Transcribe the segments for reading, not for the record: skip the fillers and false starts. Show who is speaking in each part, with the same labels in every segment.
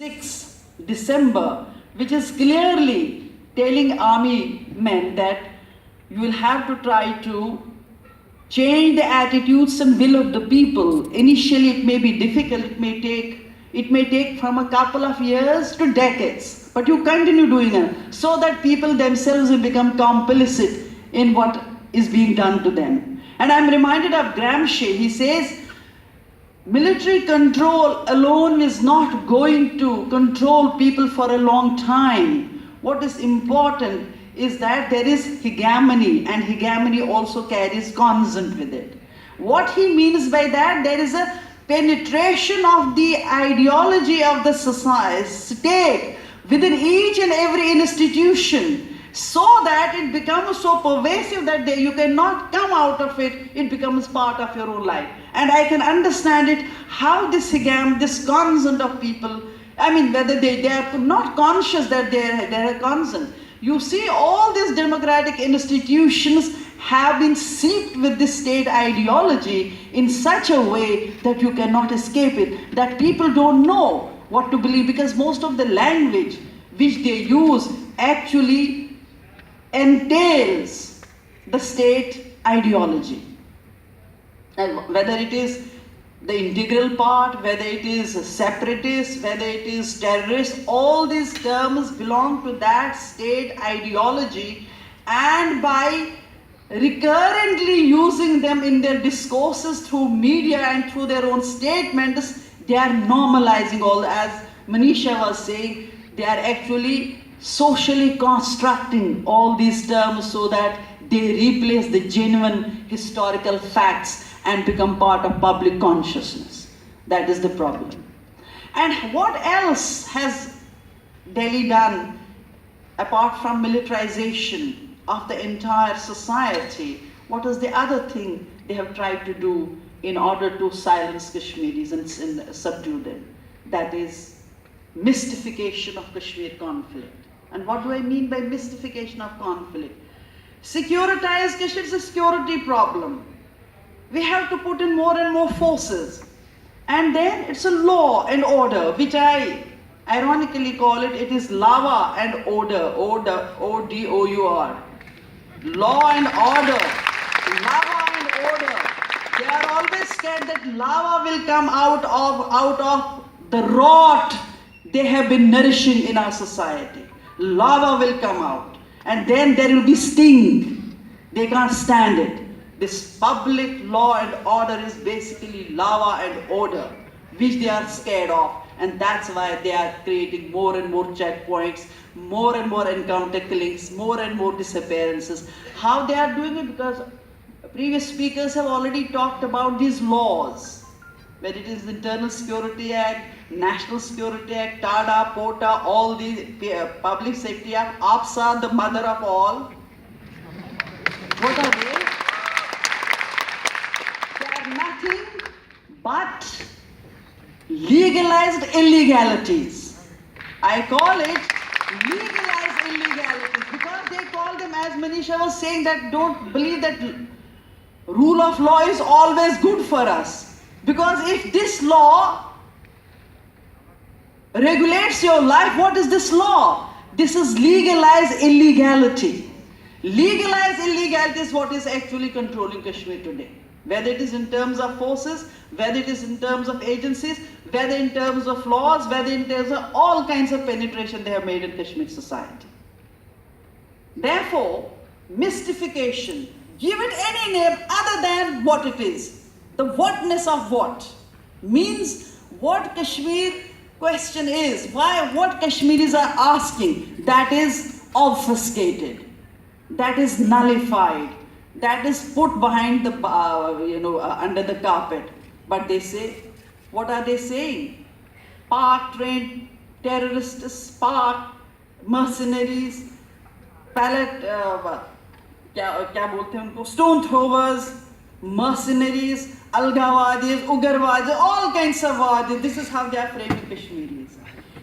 Speaker 1: 6 December, which is clearly telling army men that you will have to try to change the attitudes and will of the people. Initially it may be difficult, it may take from a couple of years to decades, but you continue doing it so that people themselves will become complicit in what is being done to them. And I'm reminded of Gramsci. He says, military control alone is not going to control people for a long time. What is important is that there is hegemony, and hegemony also carries consent with it. What he means by that, there is a penetration of the ideology of the society, state within each and every institution, so that it becomes so pervasive that you cannot come out of it, it becomes part of your own life. And I can understand it, how this consent of people, I mean, whether they are not conscious that they are consent. You see, all these democratic institutions have been seeped with this state ideology in such a way that you cannot escape it, that people don't know what to believe, because most of the language which they use actually entails the state ideology. And whether it is the integral part, whether it is separatist, whether it is terrorist, all these terms belong to that state ideology, and by recurrently using them in their discourses through media and through their own statements, they are normalizing all, as Manisha was saying, they are actually socially constructing all these terms so that they replace the genuine historical facts and become part of public consciousness. That is the problem. And what else has Delhi done apart from militarization of the entire society? What is the other thing they have tried to do in order to silence Kashmiris and subdue them? That is mystification of Kashmir conflict. And what do I mean by mystification of conflict? Securitized Kashmir is a security problem. We have to put in more and more forces. And then it's a law and order, which I ironically call it is lava and order, O-D-O-U-R. Law and order, lava and order. They are always scared that lava will come out of the rot they have been nourishing in our society. Lava will come out, and then there will be sting. They can't stand it. This public law and order is basically lava and order, which they are scared of, and that's why they are creating more and more checkpoints, more and more encounter killings, more and more disappearances. How they are doing it? Because previous speakers have already talked about these laws, whether it is the Internal Security Act, National Security Act, TADA, POTA, all these Public Safety Act, APSA, the mother of all. What are they? They are nothing but legalized illegalities. I call it legalized illegalities because they call them, as Manisha was saying, that don't believe that rule of law is always good for us. Because if this law regulates your life, what is this law? This is legalized illegality. Legalized illegality is what is actually controlling Kashmir today. Whether it is in terms of forces, whether it is in terms of agencies, whether in terms of laws, whether in terms of all kinds of penetration they have made in Kashmir society. Therefore, mystification, give it any name other than what it is. The whatness of what means what Kashmir question is, what Kashmiris are asking, that is obfuscated, that is nullified, that is put behind the, under the carpet. But they say, what are they saying? Park trained terrorists, park mercenaries, stone throwers, mercenaries, algawadis, ugarwadis, all kinds of wadis. This is how they are framing Kashmiris.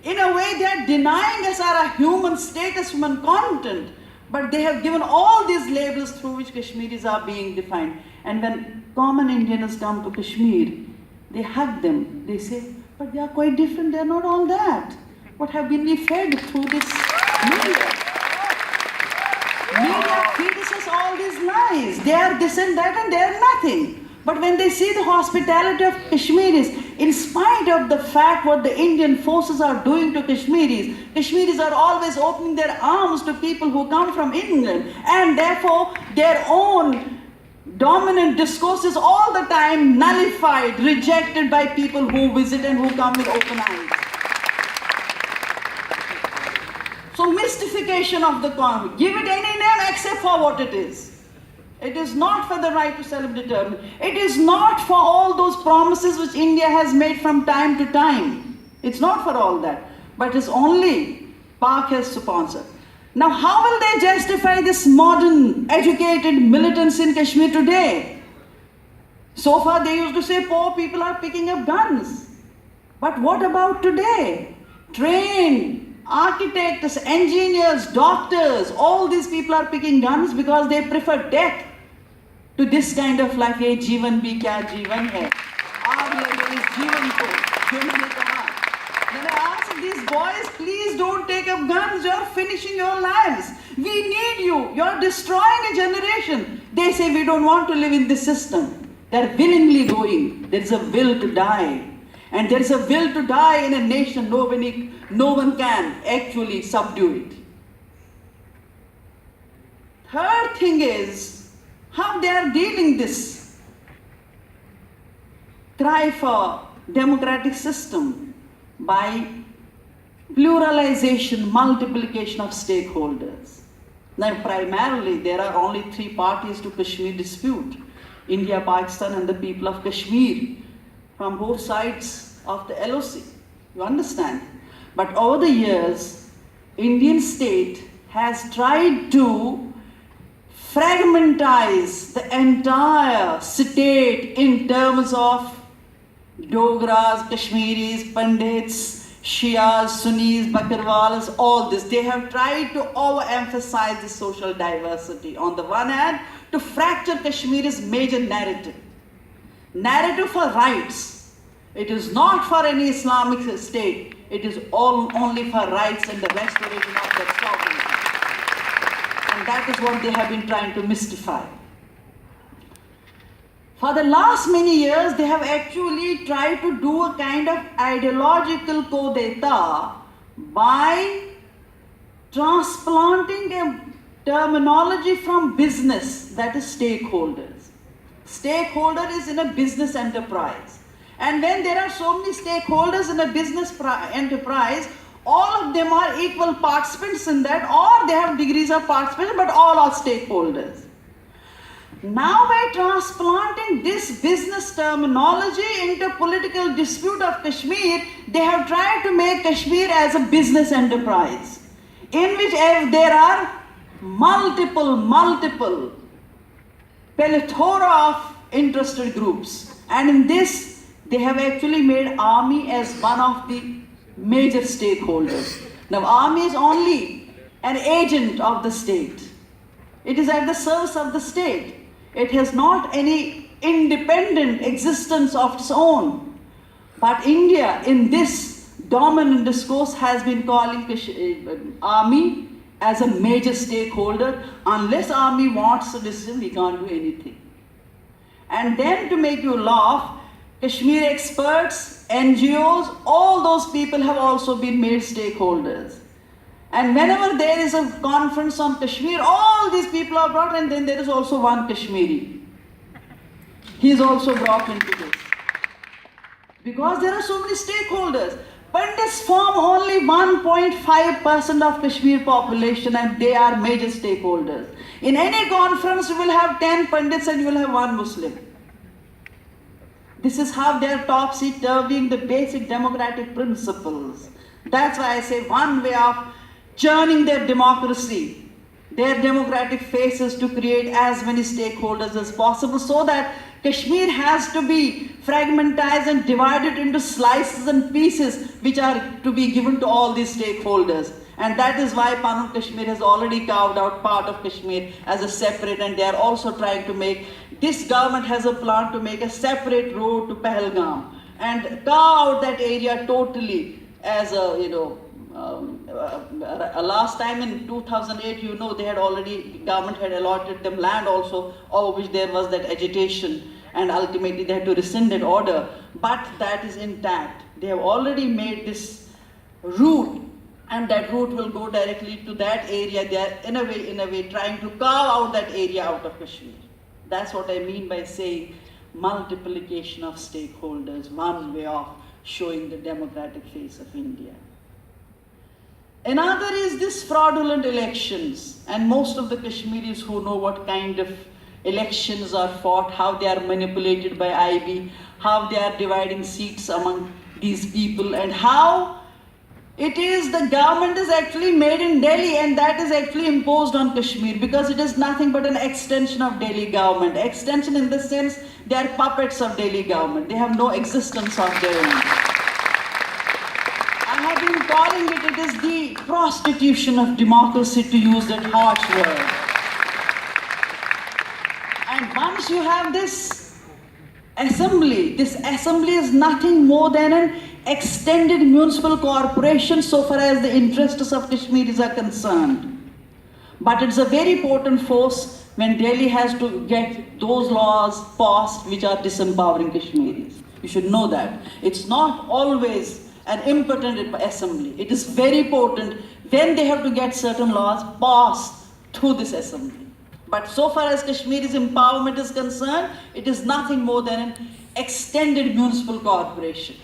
Speaker 1: In a way, they are denying us our human status, human content, but they have given all these labels through which Kashmiris are being defined. And when common Indians come to Kashmir, they hug them. They say, But they are quite different, they are not all that. What have been we fed through this media? Media feeds us all these lies. They are this and that and they are nothing. But when they see the hospitality of Kashmiris, in spite of the fact what the Indian forces are doing to Kashmiris are always opening their arms to people who come from England, and therefore their own dominant discourse is all the time nullified, rejected by people who visit and who come with open eyes. So mystification of the conflict, give it any name except for what it is. It is not for the right to self-determine. It is not for all those promises which India has made from time to time. It's not for all that. But it's only Pak has sponsored. Now how will they justify this modern, educated militants in Kashmir today? So far they used to say poor people are picking up guns. But what about today? Trained architects, engineers, doctors, all these people are picking guns because they prefer death to this kind of life. ये जीवन भी क्या जीवन है, आग लगे इस जीवन को, जो मैंने कहा. मैंने asked these boys, please don't take up guns, you're finishing your lives. We need you, you're destroying a generation. They say we don't want to live in this system. They're willingly going. There is a will to die. And there is a will to die in a nation, no one can actually subdue it. Third thing is how they are dealing this cry for democratic system by pluralization, multiplication of stakeholders. Now primarily there are only three parties to Kashmir dispute: India, Pakistan and the people of Kashmir, from both sides of the LOC. You understand? But over the years, Indian state has tried to fragmentize the entire state in terms of Dogras, Kashmiris, Pandits, Shias, Sunnis, Bakarwalas, all this. They have tried to overemphasize the social diversity. On the one hand, to fracture Kashmir's major narrative. Narrative for rights. It is not for any Islamic state. It is only for rights and the restoration of their sovereignty. And that is what they have been trying to mystify. For the last many years, they have actually tried to do a kind of ideological coup d'etat by transplanting a terminology from business, that is stakeholders. Stakeholder is in a business enterprise. And when there are so many stakeholders in a business enterprise, all of them are equal participants in that, or they have degrees of participation, but all are stakeholders. Now by transplanting this business terminology into political dispute of Kashmir, they have tried to make Kashmir as a business enterprise, in which there are multiple plethora of interested groups. And in this, they have actually made army as one of the major stakeholders. Now army is only an agent of the state. It is at the service of the state. It has not any independent existence of its own. But India in this dominant discourse has been calling army as a major stakeholder. Unless army wants a decision, we can't do anything. And then to make you laugh, Kashmir experts, NGOs, all those people have also been made stakeholders. And whenever there is a conference on Kashmir, all these people are brought, and then there is also one Kashmiri. He is also brought into this. Because there are so many stakeholders. Pandits form only 1.5% of Kashmir population, and they are major stakeholders. In any conference, you will have 10 Pandits and you will have one Muslim. This is how they are topsy-turvying the basic democratic principles. That's why I say one way of churning their democracy, their democratic faces, to create as many stakeholders as possible, so that Kashmir has to be fragmentized and divided into slices and pieces which are to be given to all these stakeholders. And that is why Panam Kashmir has already carved out part of Kashmir as a separate, and they are also trying to make, this government has a plan to make a separate road to Pahalgam. and carve out that area totally as a, last time in 2008, they had already, government had allotted them land also, over which there was that agitation, and ultimately they had to rescind that order, but that is intact. They have already made this route, and that route will go directly to that area. They are in a way trying to carve out that area out of Kashmir. That's what I mean by saying multiplication of stakeholders, one way of showing the democratic face of India. Another is this fraudulent elections, and most of the Kashmiris who know what kind of elections are fought, how they are manipulated by IB, how they are dividing seats among these people, and how it is the government is actually made in Delhi, and that is actually imposed on Kashmir, because it is nothing but an extension of Delhi government. Extension in the sense they are puppets of Delhi government. They have no existence of their own. I have been calling it is the prostitution of democracy, to use that harsh word. And once you have this assembly is nothing more than an extended municipal corporation so far as the interests of Kashmiris are concerned. But it's a very potent force when Delhi has to get those laws passed which are disempowering Kashmiris. You should know that. It's not always an impotent assembly. It is very potent when they have to get certain laws passed through this assembly. But so far as Kashmiri's empowerment is concerned, it is nothing more than an extended municipal corporation.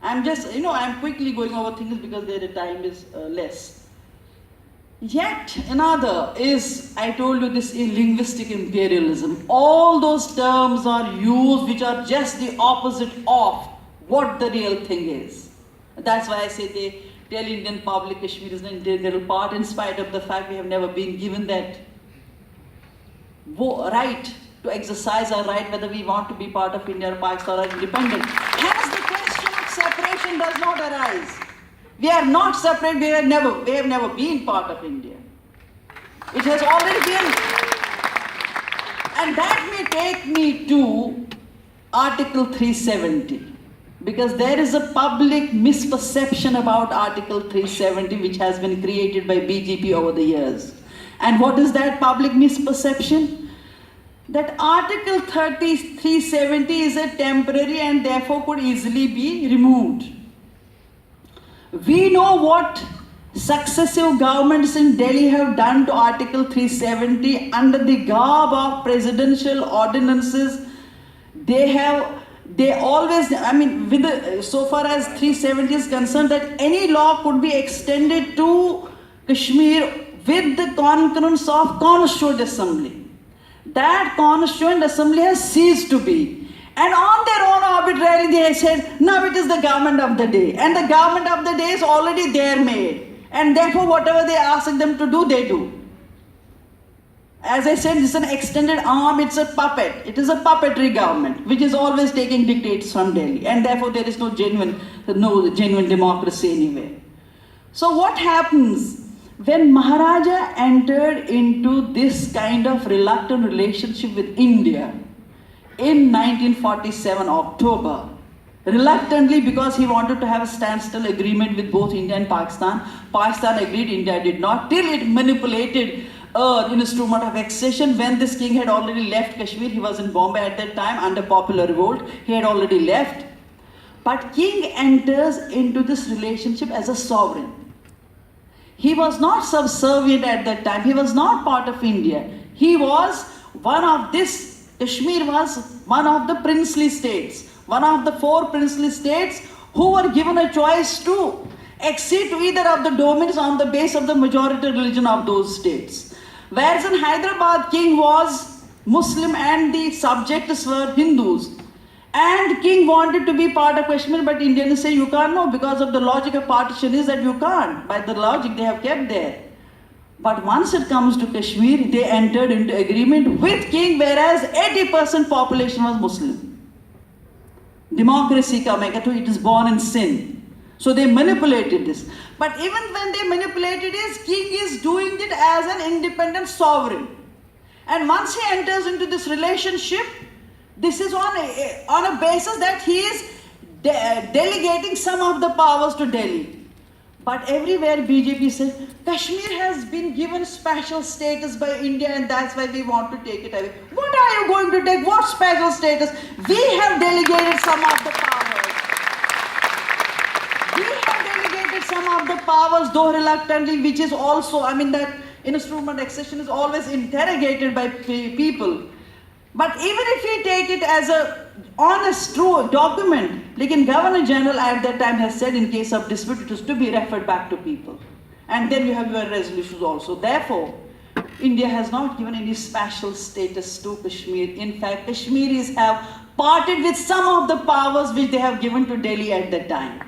Speaker 1: I'm quickly going over things because the time is less. Yet another is, I told you, this linguistic imperialism. All those terms are used which are just the opposite of what the real thing is. That's why I say they tell Indian public Kashmir is an integral part, in spite of the fact we have never been given that right to exercise our right, whether we want to be part of India or Pakistan or independent. Hence the question of separation does not arise. We are not separate, we have never been part of India. It has already been. And that may take me to Article 370. Because there is a public misperception about Article 370 which has been created by BJP over the years. And what is that public misperception? That Article 370 is a temporary and therefore could easily be removed. We know what successive governments in Delhi have done to Article 370 under the garb of presidential ordinances. They always, so far as 370 is concerned, that any law could be extended to Kashmir with the concurrence of Constituent Assembly. That Constituent Assembly has ceased to be. And on their own arbitrarily they said, now it is the government of the day. And the government of the day is already there made. And therefore whatever they ask them to do, they do. As I said, it's an extended arm, it's a puppet. It is a puppetry government, which is always taking dictates from Delhi. And therefore there is no genuine democracy anywhere. So what happens when Maharaja entered into this kind of reluctant relationship with India in 1947 October, reluctantly because he wanted to have a standstill agreement with both India and Pakistan. Pakistan agreed, India did not, till it manipulated instrument of accession. When this king had already left Kashmir, he was in Bombay at that time under popular revolt, he had already left. But king enters into this relationship as a sovereign. He was not subservient at that time, he was not part of India. He was Kashmir was one of the princely states, one of the 4 princely states who were given a choice to accede to either of the domains on the basis of the majority religion of those states. Whereas in Hyderabad, king was Muslim and the subjects were Hindus. And king wanted to be part of Kashmir, but Indians say you can't, no, because of the logic of partition is that you can't. By the logic they have kept there. But once it comes to Kashmir, they entered into agreement with king, whereas 80% population was Muslim. Democracy it is born in sin. So they manipulated this. But even when they manipulated this, king is doing it as an independent sovereign. And once he enters into this relationship, This is on a basis that he is delegating some of the powers to Delhi. But everywhere BJP says, Kashmir has been given special status by India and that's why we want to take it away. What are you going to take? What special status? We have delegated some of the powers. We have delegated some of the powers, though reluctantly, which is also, I mean, that instrument accession is always interrogated by people. But even if we take it as a honest, true document, like Governor General at that time has said in case of dispute, it is to be referred back to people. And then you have your resolutions also. Therefore, India has not given any special status to Kashmir. In fact, Kashmiris have parted with some of the powers which they have given to Delhi at that time.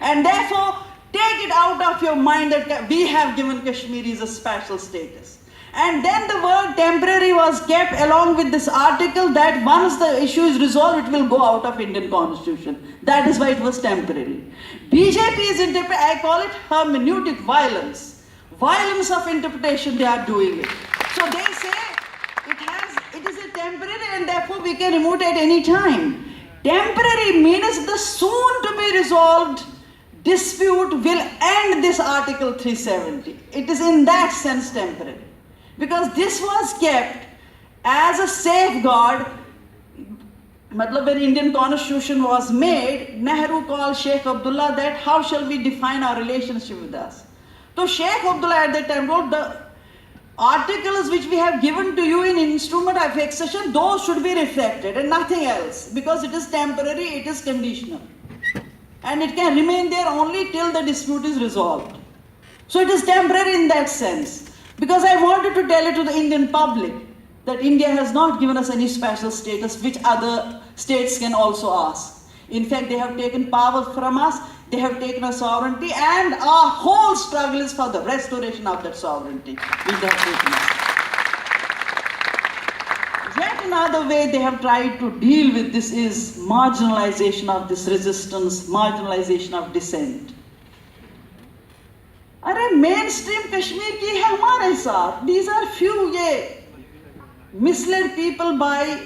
Speaker 1: And therefore, take it out of your mind that we have given Kashmiris a special status. And then the word temporary was kept along with this article that once the issue is resolved, it will go out of Indian constitution. That is why it was temporary. BJP is interpreting, I call it hermeneutic violence. Violence of interpretation, they are doing it. So they say it is a temporary and therefore we can remove it at any time. Temporary means the soon to be resolved dispute will end this Article 370. It is in that sense temporary. Because this was kept as a safeguard. When Indian constitution was made, Nehru called Sheikh Abdullah that how shall we define our relationship with us? So Sheikh Abdullah at that time wrote the articles which we have given to you in instrument of accession, those should be reflected and nothing else. Because it is temporary, it is conditional. And it can remain there only till the dispute is resolved. So it is temporary in that sense. Because I wanted to tell it to the Indian public that India has not given us any special status which other states can also ask. In fact, they have taken power from us, they have taken our sovereignty, and our whole struggle is for the restoration of that sovereignty which they have taken us. Yet another way they have tried to deal with this is marginalization of this resistance, marginalization of dissent. अरे main stream Kashmir की है हमारे साथ. These are few ये misled people by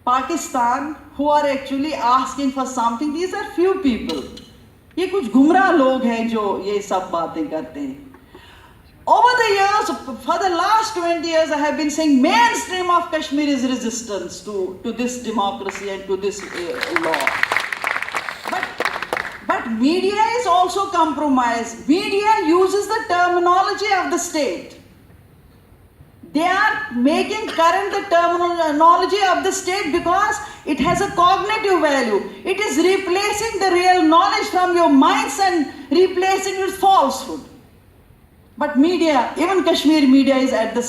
Speaker 1: Pakistan who are actually asking for something. These are few people. ये कुछ गुमराह लोग हैं जो ये सब बातें करते हैं. Over the years, for the last 20 years, I have been saying mainstream of Kashmir is resistance to this democracy and to this law. But media is also compromised. Media uses the terminology of the state. They are making current the terminology of the state because it has a cognitive value. It is replacing the real knowledge from your minds and replacing it with falsehood. But media, even Kashmiri media is at the,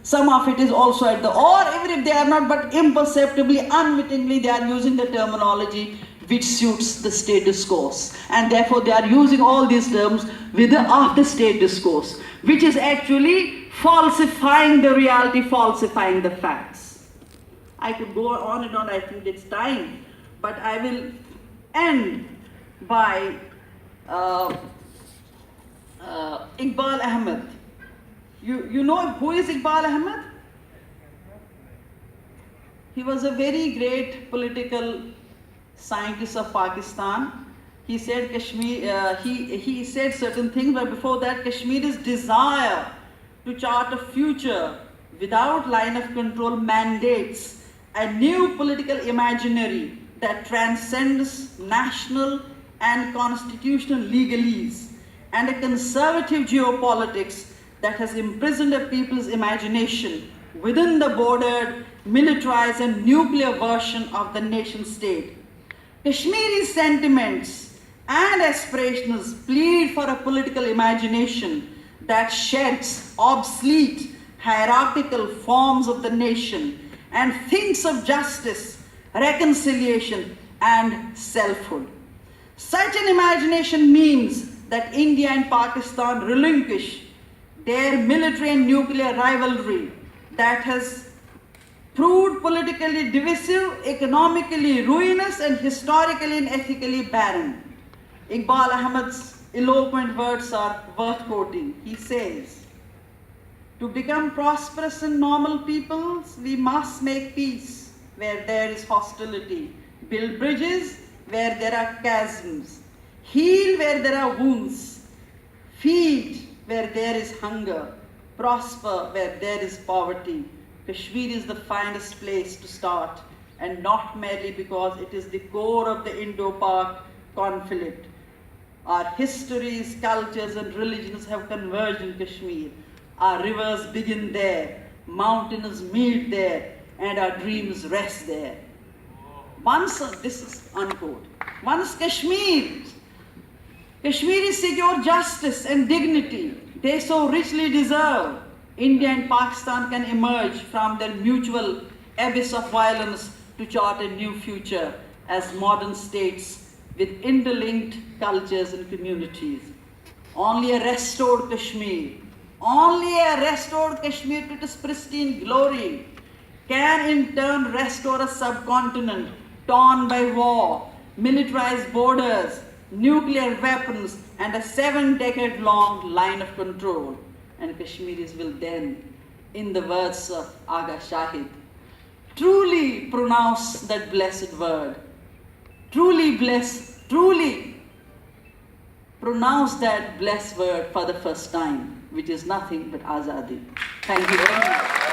Speaker 1: some of it is also at the, or even if they are not, but imperceptibly, unwittingly, they are using the terminology which suits the state discourse. And therefore they are using all these terms with the after state discourse, which is actually falsifying the reality, falsifying the facts. I could go on and on, I think it's time, but I will end by Iqbal Ahmed. You know who is Iqbal Ahmed? He was a very great political scientist of Pakistan. He said Kashmir, he said certain things, but before that, Kashmir's desire to chart a future without line of control mandates a new political imaginary that transcends national and constitutional legalese and a conservative geopolitics that has imprisoned a people's imagination within the bordered, militarized and nuclear version of the nation state. Kashmiri sentiments and aspirations plead for a political imagination that sheds obsolete hierarchical forms of the nation and thinks of justice, reconciliation and selfhood. Such an imagination means that India and Pakistan relinquish their military and nuclear rivalry that has proved politically divisive, economically ruinous, and historically and ethically barren. Iqbal Ahmed's eloquent words are worth quoting. He says, "To become prosperous and normal peoples, we must make peace. where there is hostility. Build bridges where there are chasms. Heal where there are wounds. Feed where there is hunger. Prosper where there is poverty. Kashmir is the finest place to start, and not merely because it is the core of the Indo-Pak conflict. Our histories, cultures, and religions have converged in Kashmir. Our rivers begin there, mountains meet there, and our dreams rest there. Once, this is unquote, once Kashmiris secure justice and dignity they so richly deserve, India and Pakistan can emerge from their mutual abyss of violence to chart a new future as modern states with interlinked cultures and communities. Only a restored Kashmir to its pristine glory can in turn restore a subcontinent torn by war, militarized borders, nuclear weapons, and a 7-decade-long line of control. And Kashmiris will then, in the words of Aga Shahid, truly pronounce that blessed word. Truly pronounce that blessed word for the first time, which is nothing but Azadi. Thank you very much.